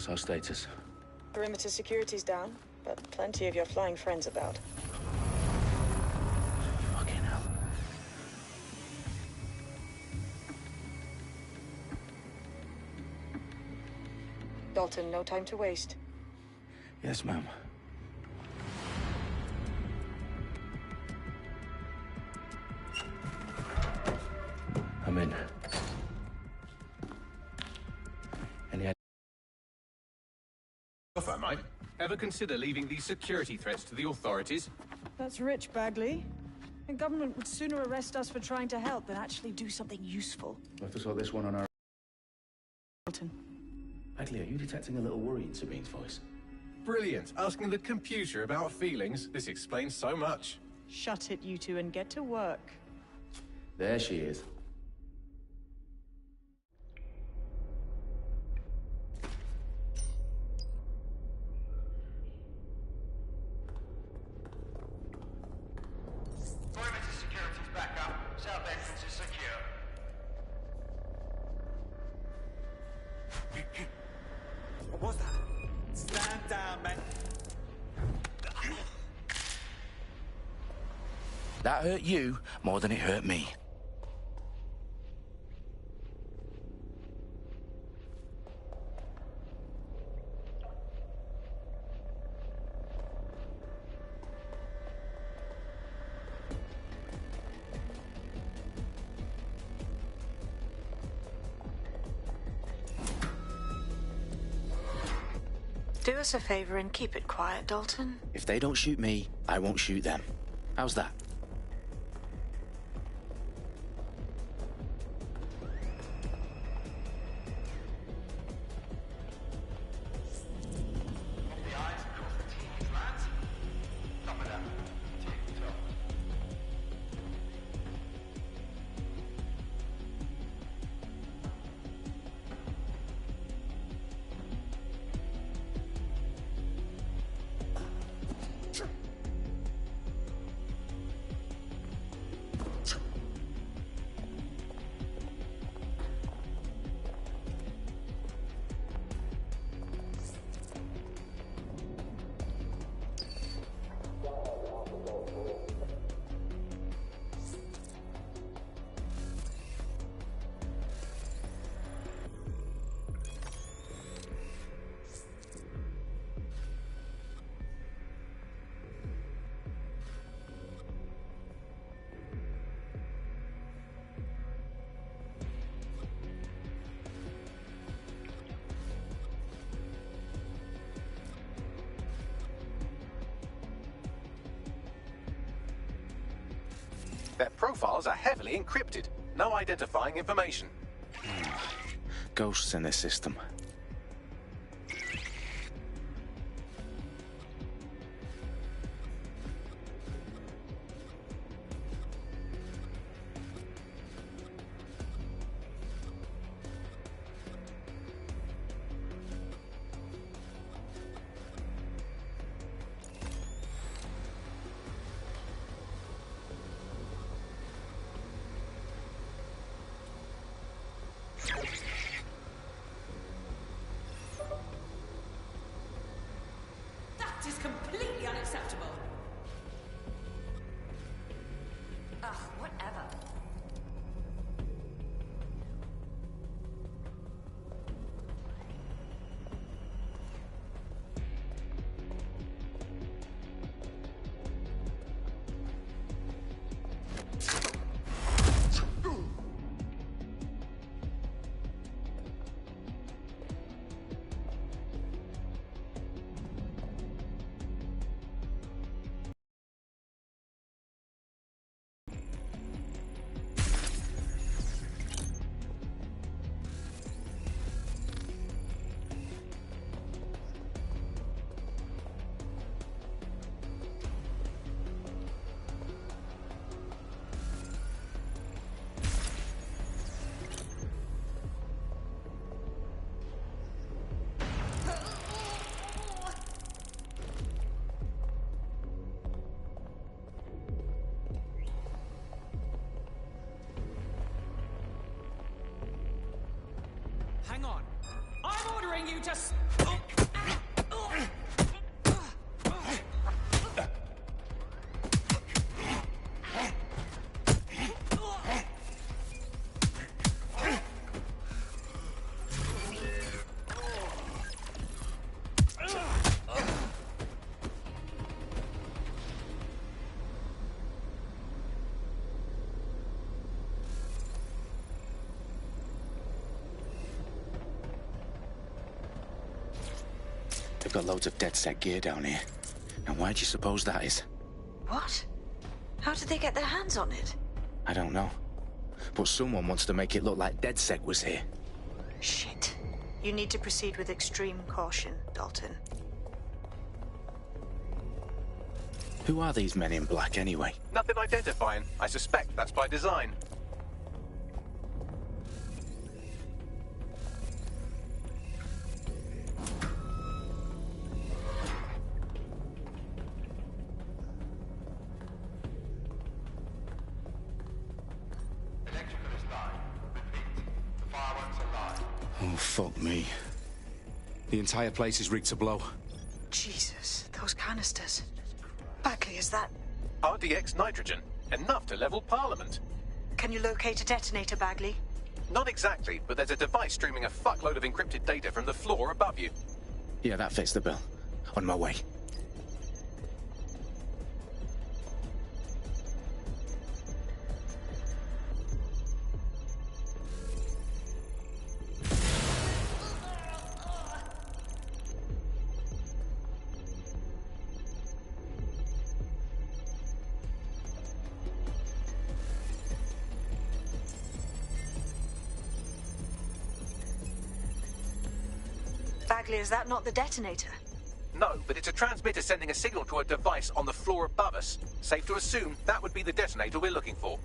What's our status? Perimeter security's down, but plenty of your flying friends about. Fucking hell. Dalton, no time to waste. Yes, ma'am. I'm in. Any If I might, ever consider leaving these security threats to the authorities? That's rich, Bagley. The government would sooner arrest us for trying to help than actually do something useful. We'll have to sort this one on our... Dalton. Bagley, are you detecting a little worry in Sabine's voice? Brilliant. Asking the computer about feelings. This explains so much. Shut it, you two, and get to work. There she is. Perimeter security's back up. South entrance is secure. What was that? Stand down, man. That hurt you more than it hurt me. Do us a favor and keep it quiet, Dalton. If they don't shoot me, I won't shoot them. How's that? The eyes across the team's lands. Top of that. Tick tock. Their profiles are heavily encrypted. No identifying information. Ghosts in this system. That is completely unacceptable. Ugh, whatever. Hang on. I'm ordering you to... got loads of DedSec gear down here. Now, why do you suppose that is? What? How did they get their hands on it? I don't know. But someone wants to make it look like DedSec was here. Shit. You need to proceed with extreme caution, Dalton. Who are these men in black, anyway? Nothing identifying. I suspect that's by design. Electrical is live. Repeat. The fireworks are live. Oh, fuck me. The entire place is rigged to blow. Jesus, those canisters. Bagley, is that... RDX nitrogen. Enough to level Parliament. Can you locate a detonator, Bagley? Not exactly, but there's a device streaming a fuckload of encrypted data from the floor above you. Yeah, that fits the bill. On my way. Bagley, is that not the detonator? No, but it's a transmitter sending a signal to a device on the floor above us. Safe to assume that would be the detonator we're looking for.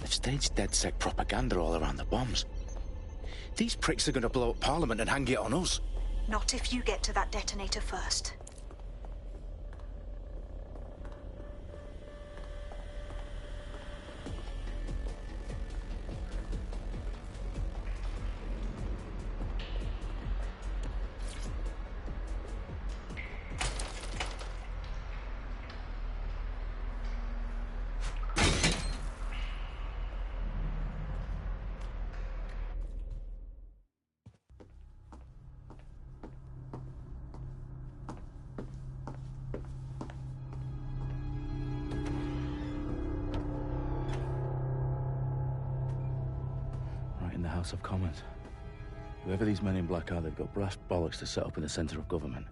Staged DedSec propaganda all around the bombs. These pricks are going to blow up Parliament and hang it on us. Not if you get to that detonator first. In the House of Commons. Whoever these men in black are, they've got brass bollocks to set up in the centre of government.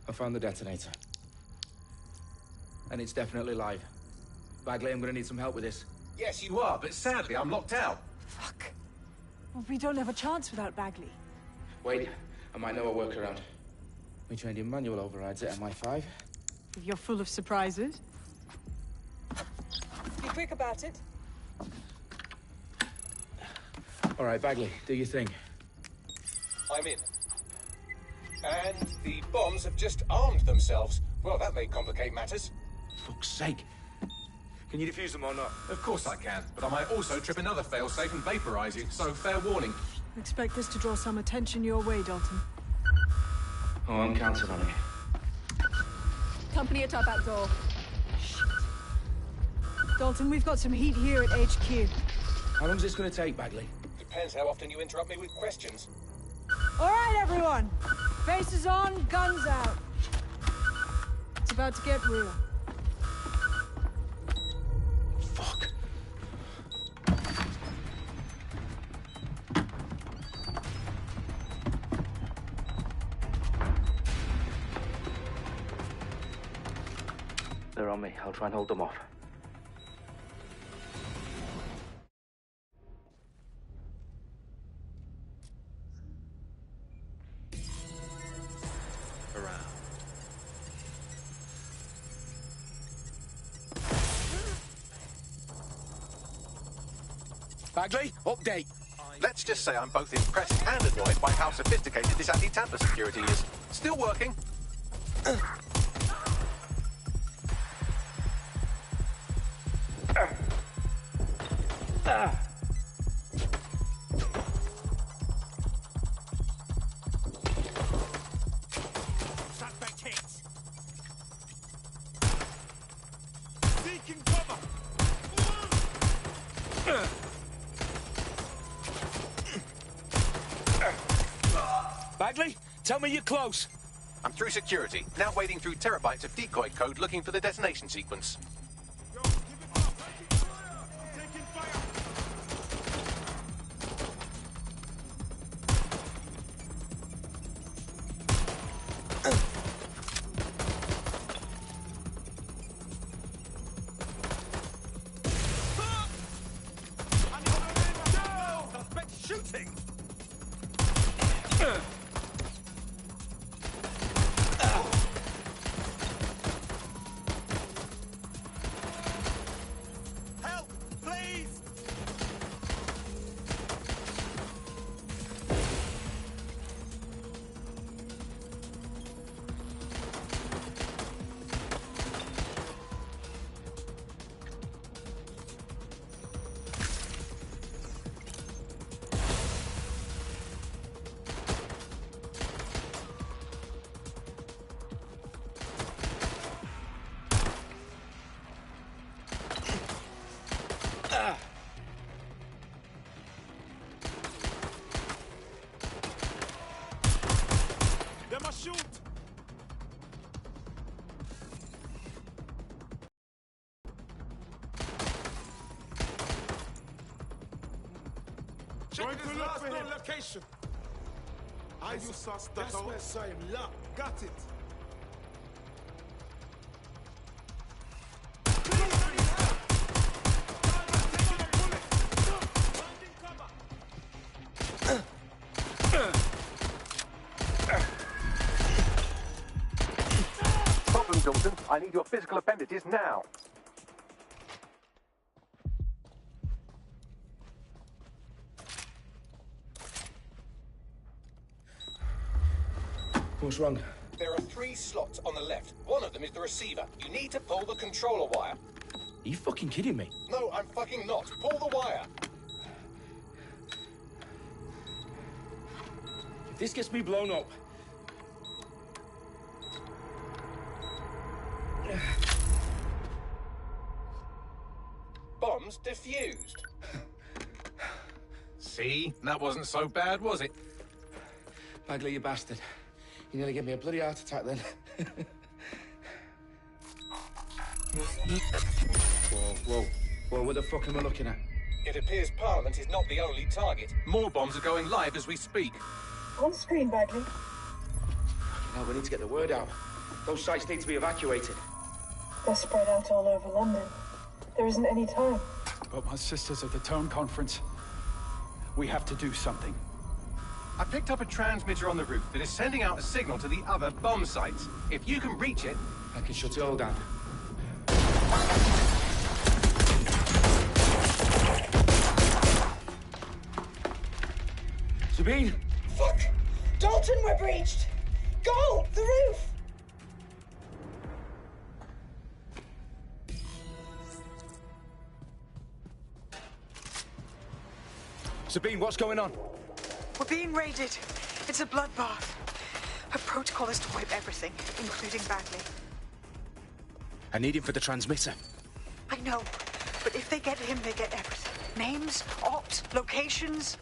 I found the detonator. And it's definitely live. Bagley, I'm gonna need some help with this. Yes, you are, but sadly I'm locked out. Fuck. Well, we don't have a chance without Bagley. Wait, I might know a workaround. We trained in manual overrides at MI5. If you're full of surprises. Be quick about it. All right, Bagley, do your thing. I'm in. And the bombs have just armed themselves. Well, that may complicate matters. Fuck's sake. Can you defuse them or not? Of course I can, but I might also trip another failsafe and vaporize you, so fair warning. Expect this to draw some attention your way, Dalton. Oh, I'm counting on it. Company at our back door. Dalton, we've got some heat here at HQ. How long's this going to take, Bagley? Depends how often you interrupt me with questions. All right, everyone. Faces on, guns out. It's about to get real. Fuck. They're on me. I'll try and hold them off. Bagley, update. Let's just say I'm both impressed and annoyed by how sophisticated this anti-tamper security is. Still working. Bagley, tell me you're close. I'm through security, now wading through terabytes of decoy code looking for the detonation sequence. Going to look for him. Location. I you saw stuck out. That's where I saw him. Lock. Got it. Problem, Dalton. I need your physical appendages now. What's wrong? There are 3 slots on the left. One of them is the receiver. You need to pull the controller wire. Are you fucking kidding me? No, I'm fucking not. Pull the wire. If this gets me blown up... Bombs defused. See? That wasn't so bad, was it? Bagley, you bastard. You nearly gave me a bloody heart attack then. Whoa, what the fuck am I looking at? It appears Parliament is not the only target. More bombs are going live as we speak. On screen, Bagley. Now we need to get the word out. Those sites need to be evacuated. They're spread out all over London. There isn't any time. But my sister's at the town conference. We have to do something. I picked up a transmitter on the roof that is sending out a signal to the other bomb sites. If you can reach it... I can shut it all down. Sabine! Fuck! Dalton, we're breached! Go! The roof! Sabine, what's going on? We're being raided. It's a bloodbath. Her protocol is to wipe everything, including Bagley. I need him for the transmitter. I know, but if they get him, they get everything. Names, ops, locations.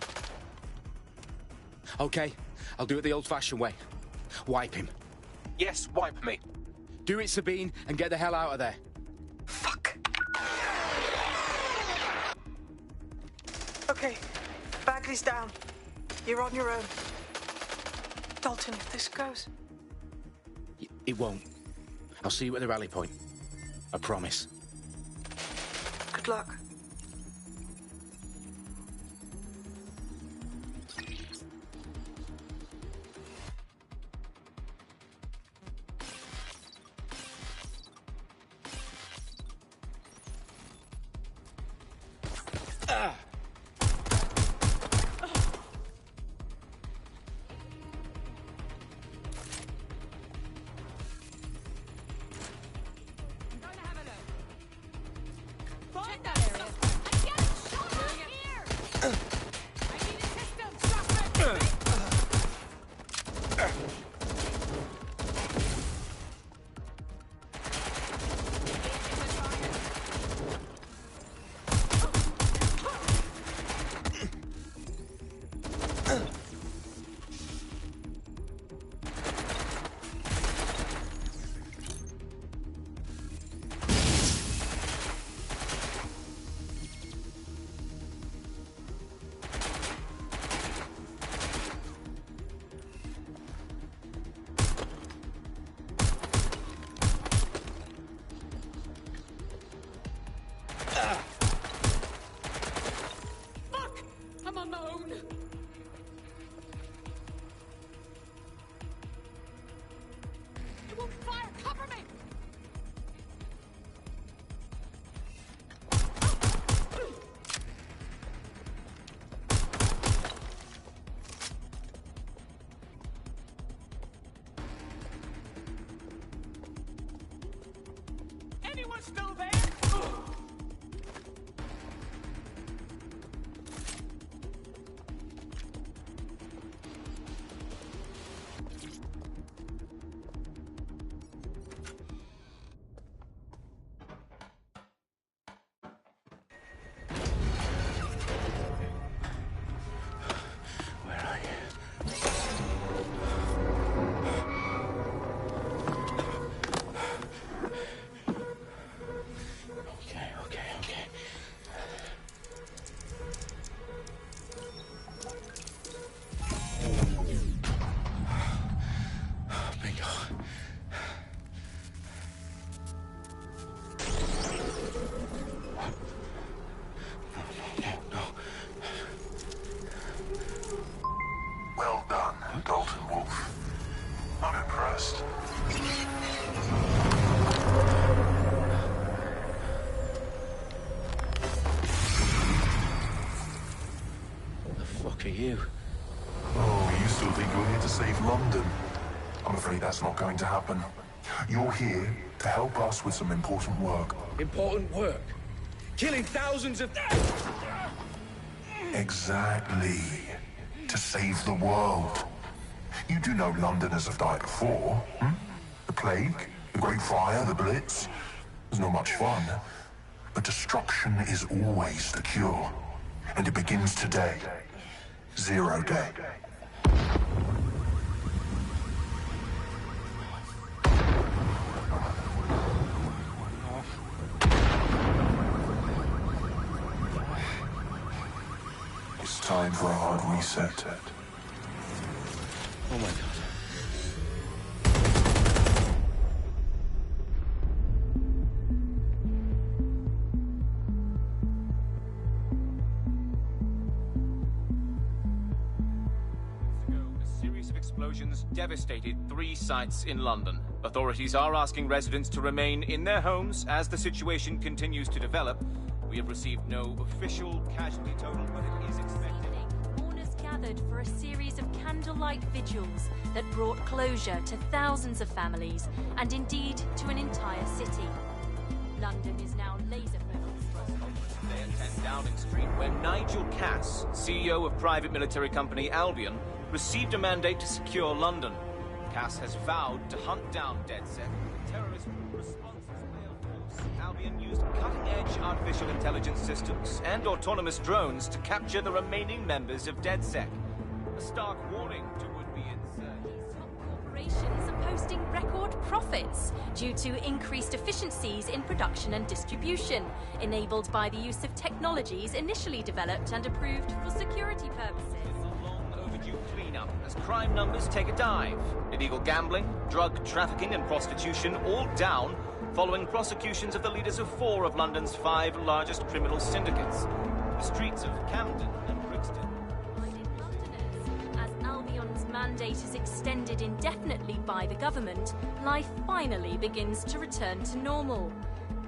Okay, I'll do it the old-fashioned way. Wipe him. Yes, wipe me. Do it, Sabine, and get the hell out of there. Fuck. Okay, Bagley's down. You're on your own. Dalton, if this goes... It won't. I'll see you at the rally point. I promise. Good luck. Still there? You? Oh, you still think you're here to save London? I'm afraid that's not going to happen. You're here to help us with some important work. Important work? Killing thousands of... Exactly. To save the world. You do know Londoners have died before, hmm? The Plague, the Great Fire, the Blitz. It's not much fun. But destruction is always the cure. And it begins today. Zero Day. It's time for a hard reset. Oh my God. Devastated 3 sites in London. Authorities are asking residents to remain in their homes as the situation continues to develop. We have received no official casualty total, but it is expected. gathered for a series of candlelight vigils that brought closure to thousands of families and indeed to an entire city. London is now laser-focused. Today at 10 Downing Street, where Nigel Cass, CEO of private military company Albion, received a mandate to secure London. Cass has vowed to hunt down DedSec, terrorist responses by a force. Albion used cutting-edge artificial intelligence systems and autonomous drones to capture the remaining members of DedSec. A stark warning to would-be insurgents. Corporations are posting record profits due to increased efficiencies in production and distribution, enabled by the use of technologies initially developed and approved for security purposes. Cleanup as crime numbers take a dive. Illegal gambling, drug trafficking and prostitution all down following prosecutions of the leaders of 4 of London's 5 largest criminal syndicates. The streets of Camden and Brixton. As Albion's mandate is extended indefinitely by the government, life finally begins to return to normal.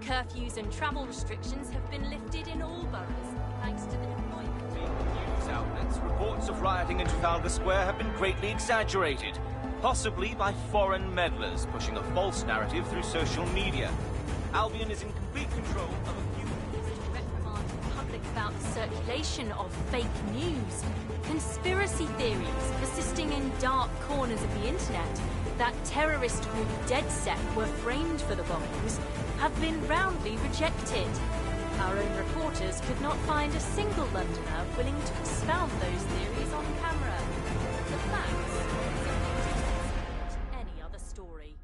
Curfews and travel restrictions have been lifted in all boroughs, thanks to the deployment. News outlets, reports of rioting in Trafalgar Square have been greatly exaggerated, possibly by foreign meddlers pushing a false narrative through social media. Albion is in complete control of a few... reprimand the public about the circulation of fake news. Conspiracy theories persisting in dark corners of the internet that terrorist group DedSec were framed for the bombings have been roundly rejected. Our own reporters could not find a single Londoner willing to expound those theories on camera. The facts simply any other story.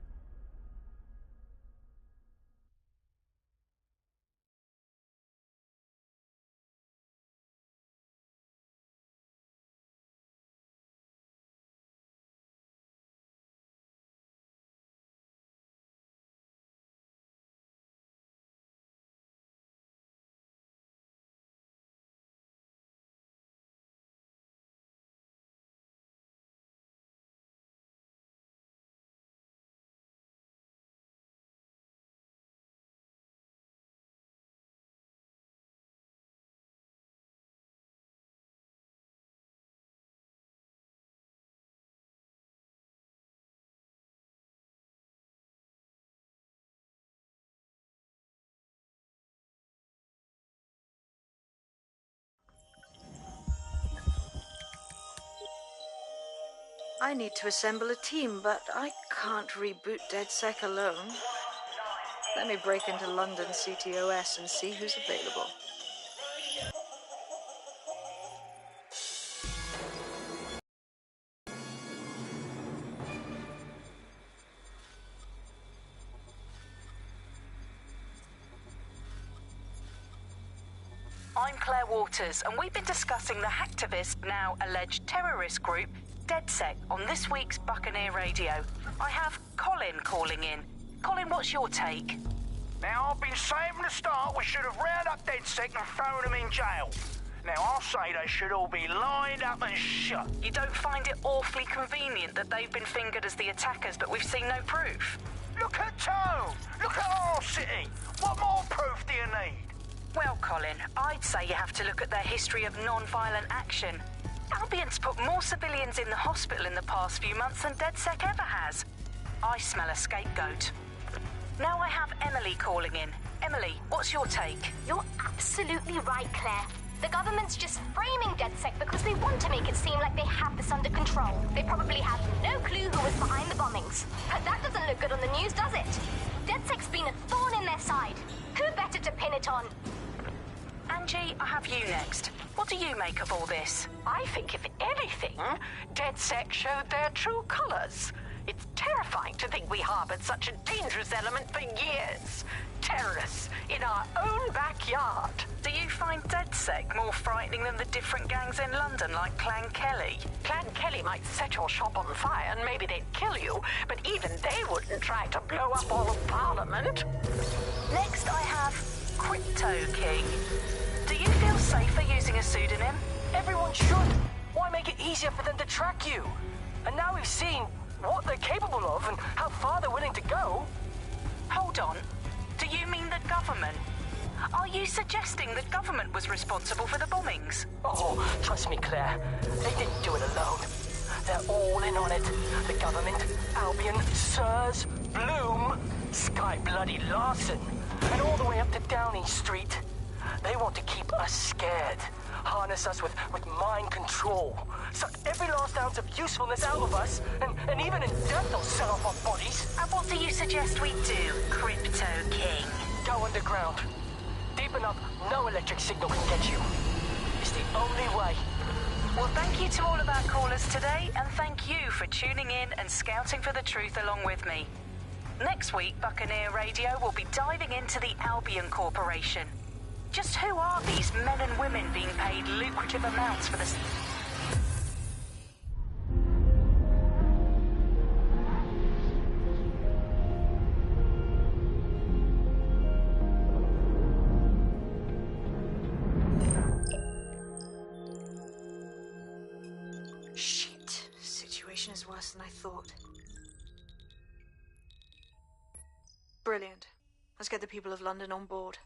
I need to assemble a team, but I can't reboot DedSec alone. Let me break into London CTOS and see who's available. I'm Claire Waters, and we've been discussing the hacktivist, now alleged terrorist group, DedSec, on this week's Buccaneer Radio. I have Colin calling in. Colin, what's your take? Now, I've been saying from the start we should have rounded up DedSec and thrown them in jail. Now, I'll say they should all be lined up and shot. You don't find it awfully convenient that they've been fingered as the attackers, but we've seen no proof? Look at Tone! Look at our city! What more proof do you need? Well, Colin, I'd say you have to look at their history of non-violent action. Albion's put more civilians in the hospital in the past few months than DedSec ever has. I smell a scapegoat. Now I have Emily calling in. Emily, what's your take? You're absolutely right, Claire. The government's just framing DedSec because they want to make it seem like they have this under control. They probably have no clue who was behind the bombings. But that doesn't look good on the news, does it? DedSec's been a thorn in their side. Who better to pin it on? Angie, I have you next. What do you make of all this? I think, if anything, DedSec showed their true colors. It's terrifying to think we harbored such a dangerous element for years. Terrorists in our own backyard. Do you find DedSec more frightening than the different gangs in London, like Clan Kelly? Clan Kelly might set your shop on fire and maybe they'd kill you, but even they wouldn't try to blow up all of Parliament. Next I have Crypto King. Do you feel safer using a pseudonym? Everyone should. Why make it easier for them to track you? And now we've seen what they're capable of and how far they're willing to go. Hold on. Do you mean the government? Are you suggesting the government was responsible for the bombings? Oh, trust me, Claire. They didn't do it alone. They're all in on it. The government, Albion, Sirs, Bloom, Sky Bloody Larson, and all the way up to Downing Street. They want to keep us scared. Harness us with mind control. Suck every last ounce of usefulness out of us, and even in death they'll sell off our bodies. And what do you suggest we do, Crypto King? Go underground. Deep enough, no electric signal can get you. It's the only way. Well, thank you to all of our callers today, and thank you for tuning in and scouting for the truth along with me. Next week, Buccaneer Radio will be diving into the Albion Corporation. Just who are these men and women being paid lucrative amounts for this? Shit. Situation is worse than I thought. Brilliant. Let's get the people of London on board.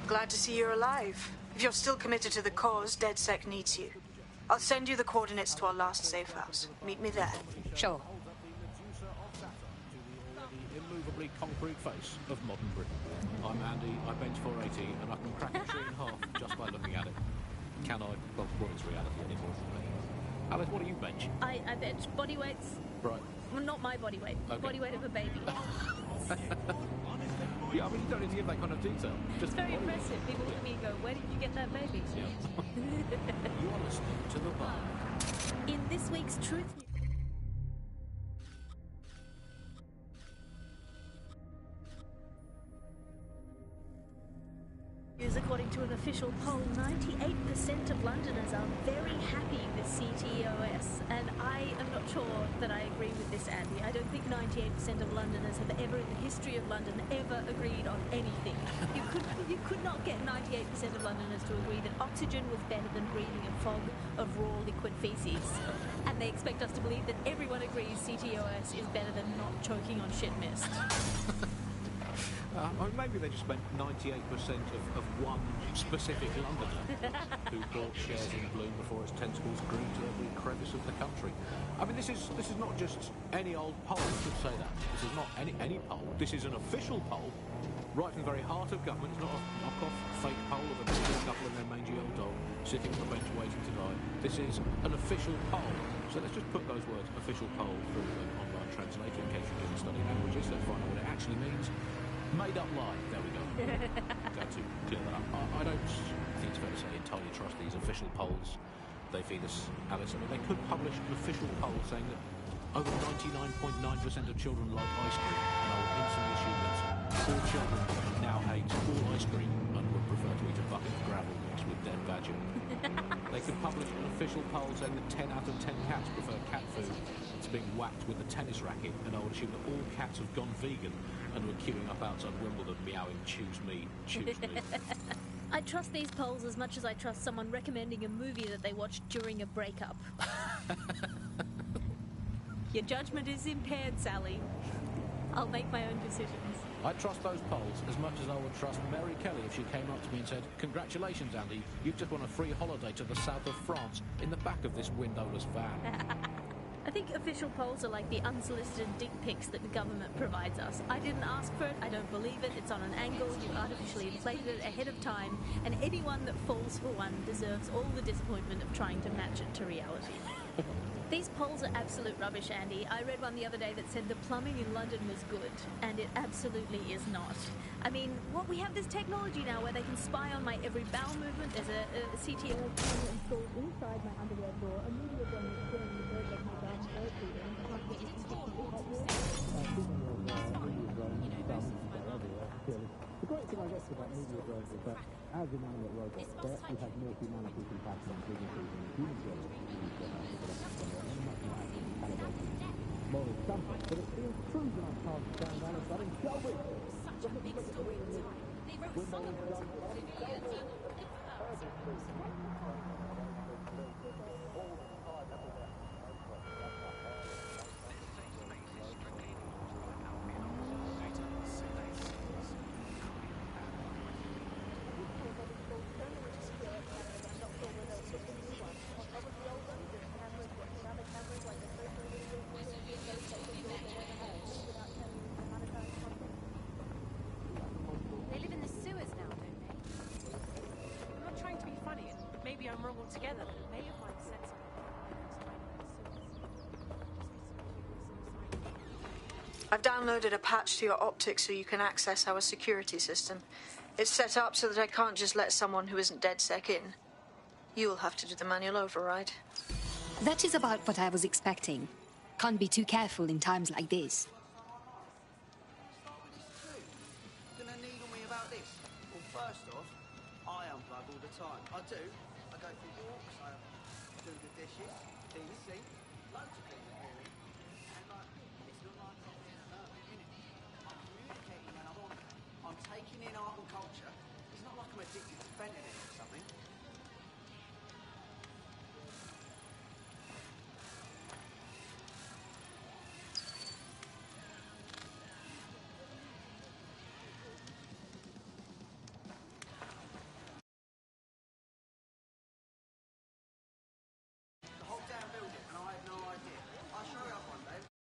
Glad to see you're alive. If you're still committed to the cause, DedSec needs you. I'll send you the coordinates to our last safe house. Meet me there. Sure. The immovably concrete face of modern Britain. I'm Andy, I bench 480, and I can crack a tree in half just by looking at it. Can I? Well, what is reality anymore for me? Alice, what do you bench? I bench body weights. Right. Well, not my body weight. Okay. Body weight of a baby. Yeah, I mean, you don't need to give that kind of detail. It's very impressive. People look at me and go, where did you get that baby? Yeah. You are listening to The Bar. In this week's Truth... According to an official poll, 98% of Londoners are very happy with CTOS, and I am not sure that I agree with this, Andy. I don't think 98% of Londoners have ever, in the history of London, ever agreed on anything. You could not get 98% of Londoners to agree that oxygen was better than breathing a fog of raw liquid feces. And they expect us to believe that everyone agrees CTOS is better than not choking on shit mist. I mean, maybe they just meant 98% of one specific Londoner who bought shares in Bloom before its tentacles grew to every crevice of the country. I mean, this is not just any old poll, I should say that. This is not any poll. This is an official poll, right from the very heart of government. It's not a knock-off fake poll of a middle couple and their mangy old dog sitting on the bench waiting to die. This is an official poll. So let's just put those words, official poll, through an online translator in case you didn't study languages. Let's find out what it actually means. Made up lie. There we go. Glad to clear that up. I don't think it's fair to say entirely trust these official polls they feed us, Alice. I mean, they could publish an official poll saying that over 99.9% of children like ice cream, and I will instantly assume that all children now hate all ice cream and would prefer to eat a bucket of gravel mixed with dead badger. They could publish an official poll saying that 10 out of 10 cats prefer cat food to being whacked with a tennis racket, and I would assume that all cats have gone vegan and were queuing up outside Wimbledon meowing, choose me, choose me. I trust these polls as much as I trust someone recommending a movie that they watched during a breakup. Your judgment is impaired, Sally. I'll make my own decisions. I trust those polls as much as I would trust Mary Kelly if she came up to me and said, "Congratulations, Andy, you've just won a free holiday to the south of France in the back of this windowless van." I think official polls are like the unsolicited dick pics that the government provides us. I didn't ask for it, I don't believe it, it's on an angle, you artificially inflated it ahead of time, and anyone that falls for one deserves all the disappointment of trying to match it to reality. These polls are absolute rubbish, Andy. I read one the other day that said the plumbing in London was good, and it absolutely is not. I mean, we have this technology now where they can spy on my every bowel movement. There's a CTO camera installed inside my underwear drawer, a media gun that's showing the bird of my bathroom air feeding, and can't get consistent hot water. The great thing I guess about media drones is that as inanimate robots, they actually have more humanity compassion and dignity than human drones. Moral something, but it feels true that I'm past the stand down and starting shall we? Maybe I'm wrong altogether, but it may have like said something. I've downloaded a patch to your optics so you can access our security system. It's set up so that I can't just let someone who isn't DedSec in. You'll have to do the manual override. That is about what I was expecting. Can't be too careful in times like this. Gonna needle me about this? Well, first off, I unplug all the time. I do. I go for walks, I do the dishes, clean the sink, loads of things really. And like, it's not like I'm I'm communicating when I want. I'm taking in art and culture. It's not like I'm addicted to Fenton.